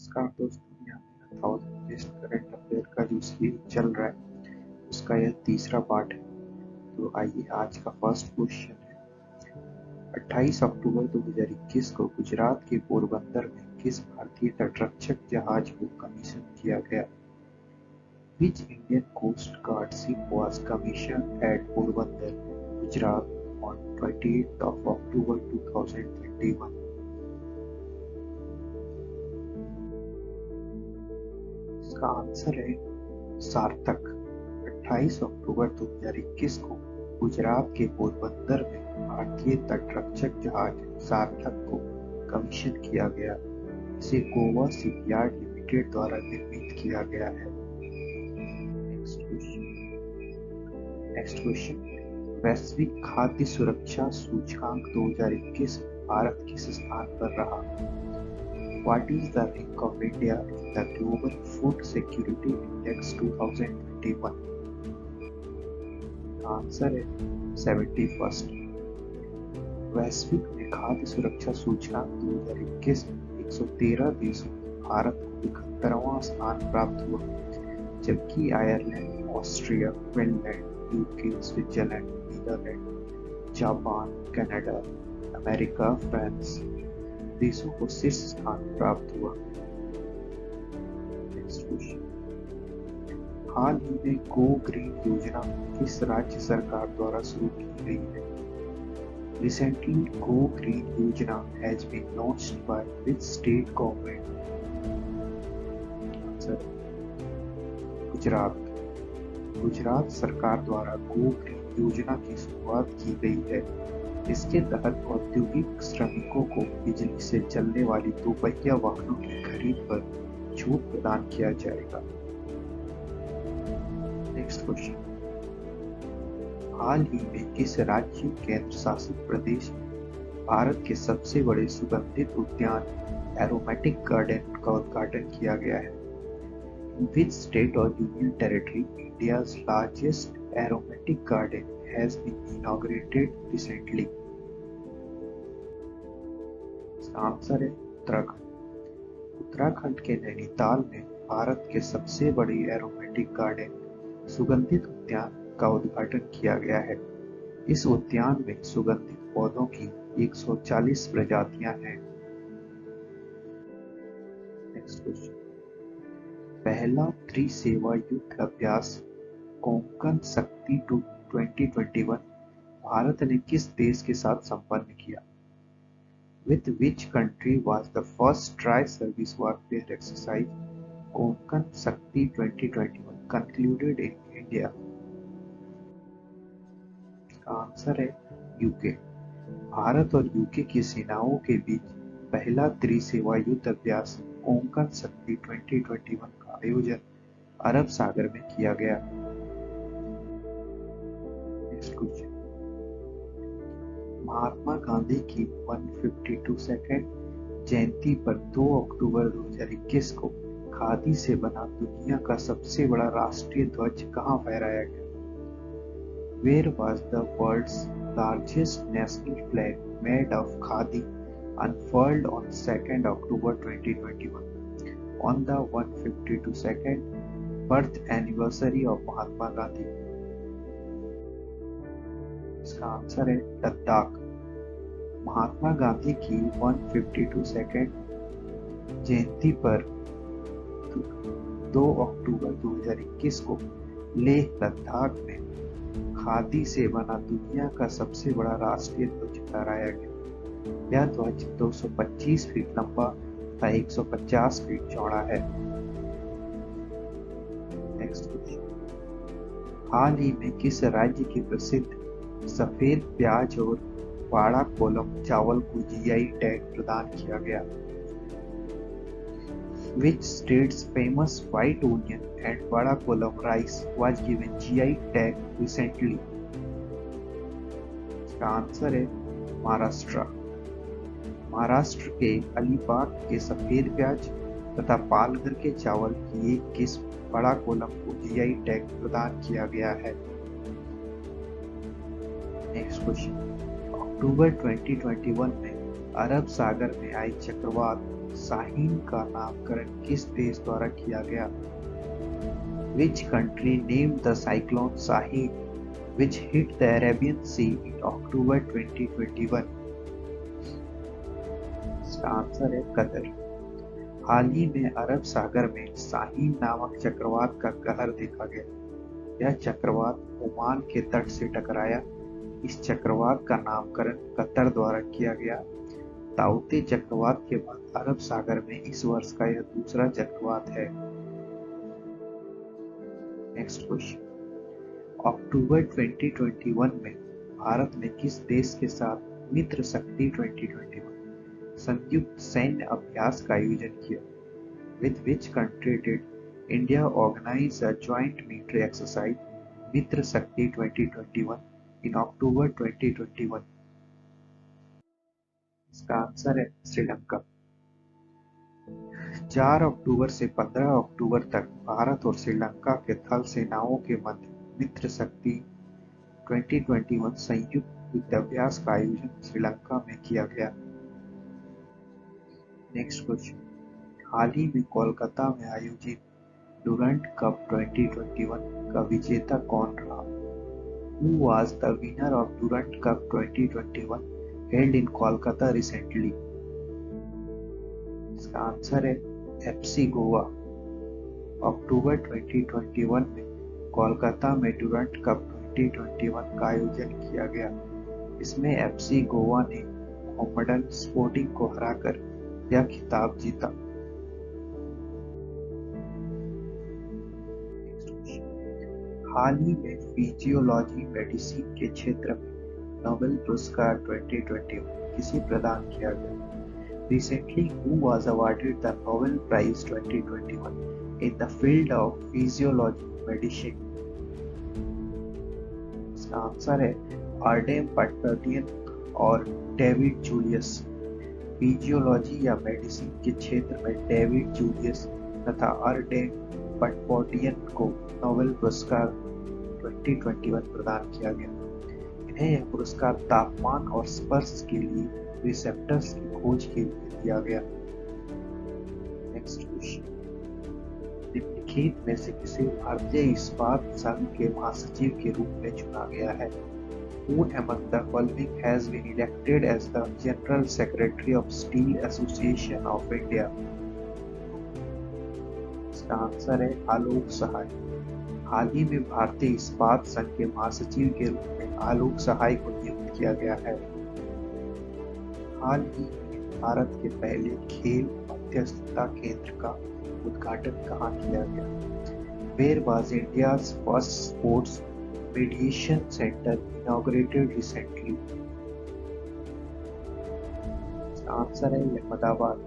नमस्कार दोस्तों, यहाँ मेरा 1000 बेस्ट करंट अफेयर का जो सीरीज चल रहा है उसका यह तीसरा पार्ट है। तो आइए आज का फर्स्ट क्वेश्चन है। 28 अक्टूबर 2021 को गुजरात के पोरबंदर में किस भारतीय तटरक्षक जहाज को कमीशन किया गया? Which Indian Coast Guard ship was commissioned at Porbandar, Gujarat on 28th of October 2021? इसका आंसर है सार्थक। 28 अक्टूबर 2021 को गुजरात के पोरबंदर में भारतीय तटरक्षक जहाज सार्थक को कमीशन किया गया। इसे गोवा शिपयार्ड लिमिटेड द्वारा निर्मित किया गया है। नेक्स्ट क्वेश्चन, वैश्विक खाद्य सुरक्षा सूचकांक 2021 भारत किस स्थान पर रहा? What is the rank of India in the Global Food Security Index 2021? Answer है 71st। वैश्विक में खाद्य सुरक्षा सूचकांक 2021 में 113 देशों में भारत को 71वां स्थान प्राप्त हुआ, जबकि Ireland, Austria, Finland, UK, Switzerland, Netherlands, Japan, Canada, America, France देशों को शीर्ष स्थान प्राप्त हुआ। नेक्स्ट क्वेश्चन, हाल ही में गो ग्रीन योजना किस राज्य सरकार द्वारा शुरू की गई है? Recently, Go Green योजना has been launched by which state government? Answer Gujarat. Gujarat सरकार द्वारा गो ग्रीन योजना की शुरुआत की गई है। इसके तहत औद्योगिक श्रमिकों को बिजली से चलने वाली दोपहिया वाहनों की खरीद पर छूट प्रदान किया जाएगा। नेक्स्ट क्वेश्चन, हाल ही में किस राज्य केंद्र शासित प्रदेश में भारत के सबसे बड़े सुगंधित उद्यान एरोमेटिक गार्डन का उद्घाटन किया गया है? In which state or union territory India's largest aromatic garden has been inaugurated recently? Answer है उत्तराखंड। उत्तराखंड के नैनीताल में भारत के सबसे बड़े एरोमेटिक गार्डन सुगंधित उद्यान का उद्घाटन किया गया है। इस उद्यान में सुगंधित पौधों की 140 प्रजातियां हैं। नेक्स्ट क्वेश्चन, पहला त्रिसेवा युद्ध अभ्यास कोंकण शक्ति 2021 भारत ने किस देश के साथ संपन्न किया? With which country was the first tri-service warfare exercise Konkan Shakti 2021 concluded in India? Answer है यूके। भारत और यूके की सेनाओं के बीच पहला त्रिसेवा युद्ध अभ्यास कोंकण शक्ति 2021 का आयोजन अरब सागर में किया गया। नेक्स्ट क्वेश्चन, महात्मा गांधी की 152nd जयंती पर 2 अक्टूबर 2021 को खादी से बना दुनिया का सबसे बड़ा राष्ट्रीय ध्वज कहां फहराया गया? Where was the world's largest national flag made of khadi unfurled on 2nd October 2021 on the 152nd birth anniversary of Mahatma Gandhi? इसका आंसर है लद्दाख। महात्मा गांधी की 152nd जयंती पर 2 अक्टूबर 2021 को लेह लद्दाख में खादी से बना दुनिया का सबसे बड़ा राष्ट्रीय ध्वज फहराया गया। यह ध्वज 225 फीट लंबा तथा 150 फीट चौड़ा है। नेक्स्ट क्वेश्चन, हाल ही में किस राज्य की प्रसिद्ध सफेद प्याज और वाड़ा कोलम चावल को जीआई टैग प्रदान किया गया? Which state's famous white onion and vada kolam rice was given GI tag recently? इसका आंसर है महाराष्ट्र। महाराष्ट्र के अलीबाग के सफेद प्याज तथा पालघर के चावल की एक किस्म बड़ा कोलम को जीआई टैग प्रदान किया गया है। नेक्स्ट क्वेश्चन, अक्टूबर 2021 में अरब सागर में आई चक्रवात साहिन का नामकरण किस देश द्वारा किया गया? Which country named the cyclone Sahil, which hit the Arabian Sea in October 2021? इसका आंसर है कतर। हाल ही में अरब सागर में साहिन नामक चक्रवात का कहर देखा गया। यह चक्रवात ओमान के तट से टकराया। इस चक्रवात का नामकरण कतर द्वारा किया गया। ताउते चक्रवात के बाद अरब सागर में इस वर्ष का यह दूसरा चक्रवात है। नेक्स्ट क्वेश्चन, अक्टूबर 2021 में भारत ने किस देश के साथ मित्र शक्ति 2021 संयुक्त सैन्य अभ्यास का आयोजन किया? With which country did India organize a joint military exercise मित्र शक्ति 2021 in October 2021? इसका आंसर है श्रीलंका। 4 अक्टूबर से 15 अक्टूबर तक भारत और श्रीलंका के थल सेनाओं के मध्य मित्र शक्ति 2021 संयुक्त युद्धाभ्यास का आयोजन श्रीलंका में किया गया। नेक्स्ट क्वेश्चन, हाल ही में कोलकाता में आयोजित डुरंट कप 2021 का विजेता कौन रहा? Who was the winner of Durand Cup 2021 held in Kolkata recently? इसका आंसर है एफसी गोवा। अक्टूबर 2021 में कोलकाता में डुरंट कप 2021 का आयोजन किया गया। इसमें एफसी गोवा ने मोहम्मडन स्पोर्टिंग को हराकर यह खिताब जीता। हाल ही में फिजियोलॉजी मेडिसिन के क्षेत्र में नोबेल पुरस्कार 2021 किसे प्रदान किया गया? Recently, who was awarded the Nobel Prize 2021 in the field of physiology medicine? इसका आंसर है आर्डेम पटपर्डियन और डेविड जूलियस। फिजियोलॉजी या मेडिसिन के क्षेत्र में डेविड जूलियस तथा आर्डेम पटपर्डियन को नोबेल पुरस्कार 2021 प्रदान किया गया। इन्हें यह पुरस्कार तापमान और स्पर्श के लिए रिसेप्टर्स की खोज के लिए दिया गया। नेक्स्ट क्वेश्चन, निम्नलिखित में से किसे भारतीय इस्पात संघ के महासचिव के रूप में चुना गया है? Who among the following has been elected as the General Secretary of Steel Association of India? इसका आंसर है आलोक सहाय। हाल ही में भारतीय इस्पात संघ के महासचिव के रूप में आलोक सहाय को नियुक्त किया गया है। हाल ही में भारत के पहले खेल मध्यस्थता केंद्र का उद्घाटन कहाँ किया गया? Where was India's first sports mediation center inaugurated recently? Answer है अहमदाबाद।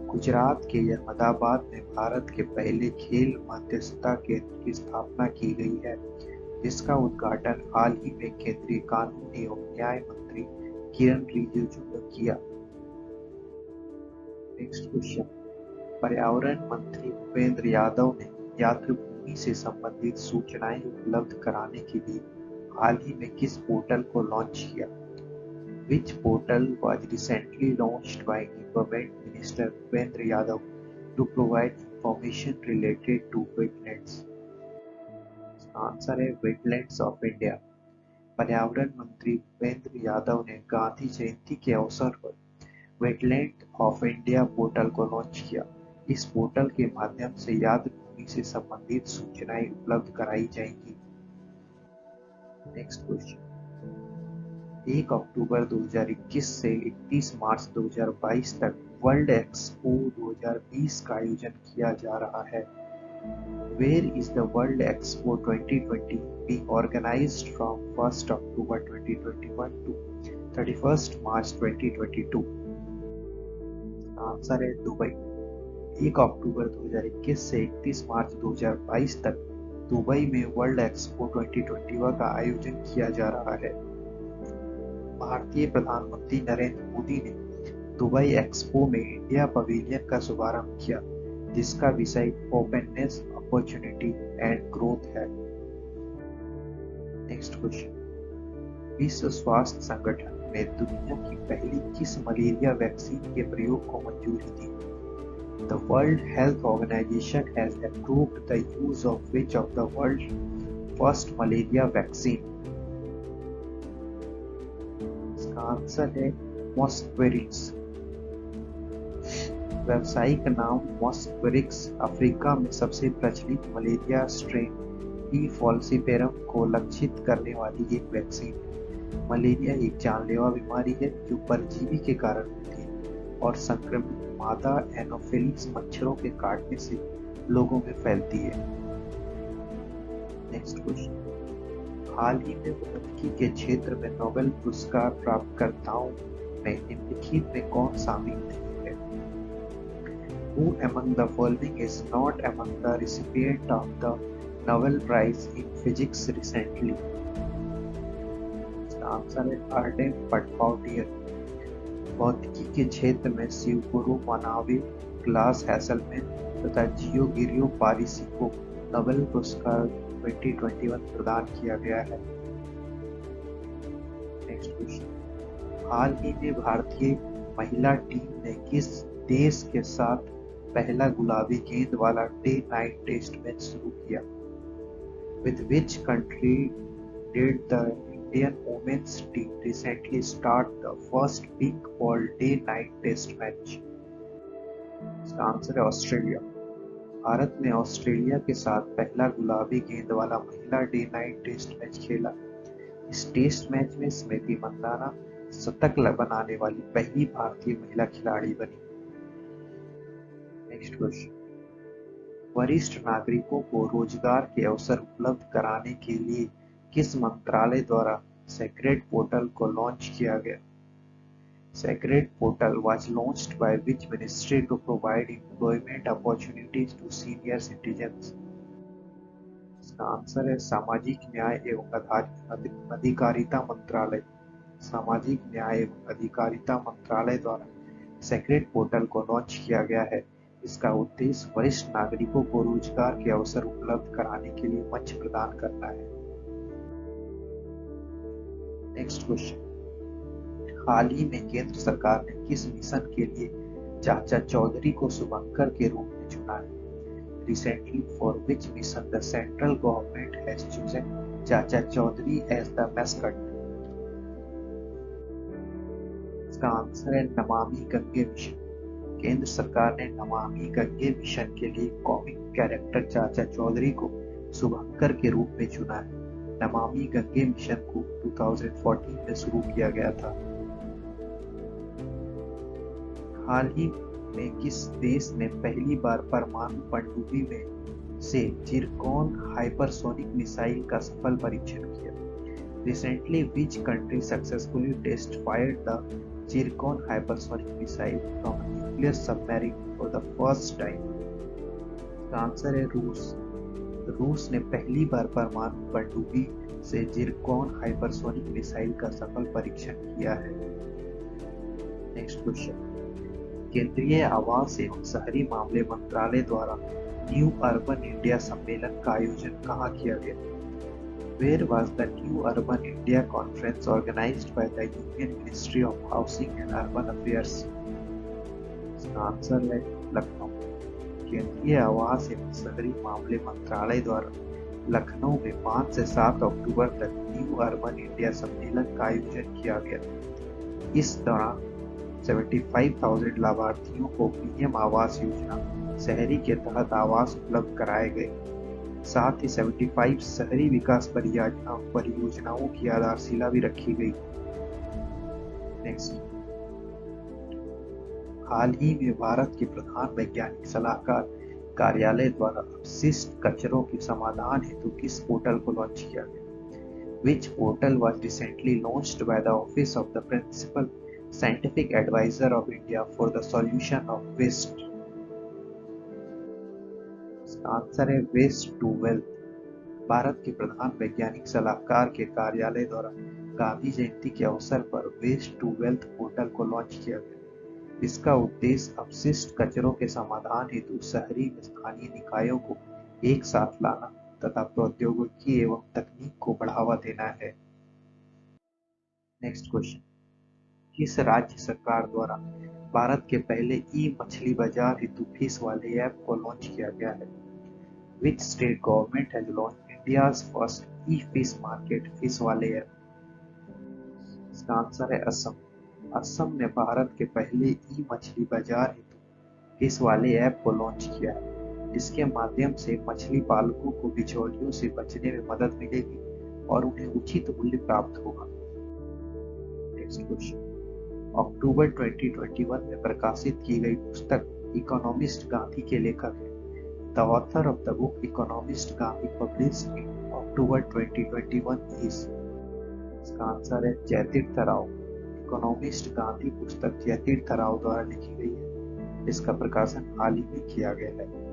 गुजरात के अहमदाबाद में भारत के पहले खेल मध्यस्थता केंद्र की स्थापना की गई है, जिसका उद्घाटन हाल ही में केंद्रीय कानून एवं न्याय मंत्री किरण रिजिजू ने किया। नेक्स्ट क्वेश्चन, पर्यावरण मंत्री भूपेंद्र यादव ने यात्री से संबंधित सूचनाएं उपलब्ध कराने के लिए हाल ही में किस पोर्टल को लॉन्च किया? Which portal was recently launched by Environment Minister Bhupendra Yadav to provide information related to wetlands? Answer है Wetlands of India। पर्यावरण मंत्री भूपेंद्र यादव ने गांधी जयंती के अवसर पर वेटलैंड ऑफ इंडिया पोर्टल को लॉन्च किया। इस पोर्टल के माध्यम से याद भूमि से संबंधित सूचनाएं उपलब्ध कराई जाएंगी। नेक्स्ट क्वेश्चन, 1 अक्टूबर 2021 से 31 मार्च 2022 तक वर्ल्ड एक्सपो 2020 का आयोजन किया जा रहा है। Where is the World Expo 2020 being organized from 1st October 2021 to 31st March 2022? Answer है दुबई। 1 अक्टूबर 2021 से 31 मार्च 2022 तक दुबई में वर्ल्ड एक्सपो 2021 का आयोजन किया जा रहा है। भारतीय प्रधानमंत्री नरेंद्र मोदी ने दुबई एक्सपो में इंडिया पवेलियन का शुभारंभ किया, जिसका विषय ओपननेस, अपॉर्चुनिटी एंड ग्रोथ है। नेक्स्ट क्वेश्चन, विश्व स्वास्थ्य संगठन में दुनिया की पहली किस मलेरिया वैक्सीन के प्रयोग को मंजूरी दी? The World Health Organization has approved the use of which of the world's first malaria vaccine? इसका आंसर है मॉस्क्वेरिक्स। व्यावसायिक नाम मॉस्क्वेरिक्स अफ्रीका में सबसे प्रचलित मलेरिया स्ट्रेन ई फॉल्सिपेरम को लक्षित करने वाली एक वैक्सीन है। मलेरिया एक जानलेवा बीमारी है जो परजीवी के कारण होती है और संक्रमित मादा एनोफिलीज मच्छरों के काटने से लोगों में फैलती है। नेक्स्ट क्वेश्चन, हाल ही में भौतिकी के क्षेत्र में नोबेल पुरस्कार प्राप्तकर्ताओं में निम्नलिखित में कौन शामिल नहीं है? Who among the following is not among the recipient of the Nobel Prize in Physics recently? इसका आंसर है आर्डेम पटपाउटियर। भौतिकी के क्षेत्र में शिवगुरु मनावे, क्लास हैसलमैन तथा जियो गिरियो पारिसी को नोबेल पुरस्कार 2021 प्रदान किया गया है। नेक्स्ट क्वेश्चन, हाल ही में भारतीय महिला टीम ने किस देश के साथ पहला गुलाबी गेंद वाला डे नाइट टेस्ट मैच शुरू किया? With which country did the Indian women's team recently start the first pink ball day night test match? इसका आंसर है ऑस्ट्रेलिया। भारत ने ऑस्ट्रेलिया के साथ पहला गुलाबी गेंद वाला महिला डे नाइट टेस्ट मैच खेला। इस टेस्ट मैच में स्मृति मंदाना शतक बनाने वाली पहली भारतीय महिला खिलाड़ी बनी। नेक्स्ट क्वेश्चन, वरिष्ठ नागरिकों को रोजगार के अवसर उपलब्ध कराने के लिए किस मंत्रालय द्वारा सेक्रेड पोर्टल को लॉन्च किया गया? Sacred portal was launched by which ministry to provide employment opportunities to senior citizens? इसका आंसर है सामाजिक न्याय एवं अधिकारिता मंत्रालय। सामाजिक न्याय एवं अधिकारिता मंत्रालय द्वारा सेक्रेड पोर्टल को लॉन्च किया गया है। इसका उद्देश्य वरिष्ठ नागरिकों को रोजगार के अवसर उपलब्ध कराने के लिए मंच प्रदान करना है। नेक्स्ट क्वेश्चन, हाल ही में केंद्र सरकार ने किस मिशन के लिए चाचा चौधरी को शुभंकर के रूप में चुना है? Recently, for which mission the central government has chosen चाचा चौधरी as the mascot? इसका आंसर है नमामि गंगे मिशन। केंद्र सरकार ने नमामि गंगे मिशन के लिए कॉमिक कैरेक्टर चाचा चौधरी को शुभंकर के रूप में चुना है। नमामि गंगे मिशन को 2014 में शुरू किया गया था। हाल ही में किस देश ने पहली बार परमाणु पनडुब्बी में से जिरकॉन हाइपरसोनिक मिसाइल का सफल परीक्षण किया? Recently, which country successfully test fired the Zircon hypersonic missile from a nuclear submarine for the first time? इसका आंसर है रूस। रूस ने पहली बार परमाणु पनडुब्बी से जिरकॉन हाइपरसोनिक मिसाइल का सफल परीक्षण किया है। नेक्स्ट क्वेश्चन, केंद्रीय आवास एवं शहरी मामले मंत्रालय द्वारा न्यू अर्बन इंडिया सम्मेलन का आयोजन कहाँ किया गया? Where was the New Urban India Conference organized by the Union Ministry of Housing and Urban Affairs? इसका आंसर है लखनऊ। केंद्रीय आवास एवं शहरी मामले मंत्रालय द्वारा लखनऊ में 5 से 7 अक्टूबर तक न्यू अर्बन इंडिया सम्मेलन का आयोजन किया गया। इस दौरान 75,000 लाभार्थियों को पीएम आवास योजना शहरी के तहत आवास उपलब्ध कराए गए। साथ ही 75 शहरी विकास परियोजनाओं की आधारशिला भी रखी गई। नेक्स्ट, हाल ही में भारत के प्रधान वैज्ञानिक सलाहकार कार्यालय द्वारा अपशिष्ट कचरों के समाधान हेतु किस पोर्टल को लॉन्च किया गया? Which portal was recently launched by the Office of the Principal Scientific Advisor of India for the Solution of Waste? Answer है वेस्ट टू वेल्थ। भारत के प्रधान वैज्ञानिक सलाहकार के कार्यालय द्वारा गांधी जयंती के अवसर पर वेस्ट टू वेल्थ पोर्टल को लॉन्च किया गया। इसका उद्देश्य अपशिष्ट कचरों के समाधान हेतु शहरी व स्थानीय निकायों को एक साथ लाना तथा प्रौद्योगिकी एवं तकनीक को बढ़ावा देना है। नेक्स्ट क्वेश्चन, किस राज्य सरकार द्वारा भारत के पहले ई मछली बाजार हेतु फीस वाले ऐप को लॉन्च किया गया है? Which state government has launch India's first E fish market fish वाले ऐप? इसका आंसर है असम। असम ने भारत के पहले ई मछली बाजार हेतु फिश वाले ऐप को लॉन्च किया है, जिसके माध्यम से मछली पालकों को बिचौलियों से बचने में मदद मिलेगी और उन्हें उचित मूल्य प्राप्त होगा। नेक्स्ट क्वेश्चन, अक्टूबर 2021 में प्रकाशित की गई पुस्तक इकोनॉमिस्ट गांधी के लेखक हैं। The author of the book economist Gandhi published in October 2021 is? इसका आंसर है जयतीर्थ राव। इकोनॉमिस्ट गांधी पुस्तक जयतीर्थ राव द्वारा लिखी गई है, इसका प्रकाशन हाल ही में किया गया है।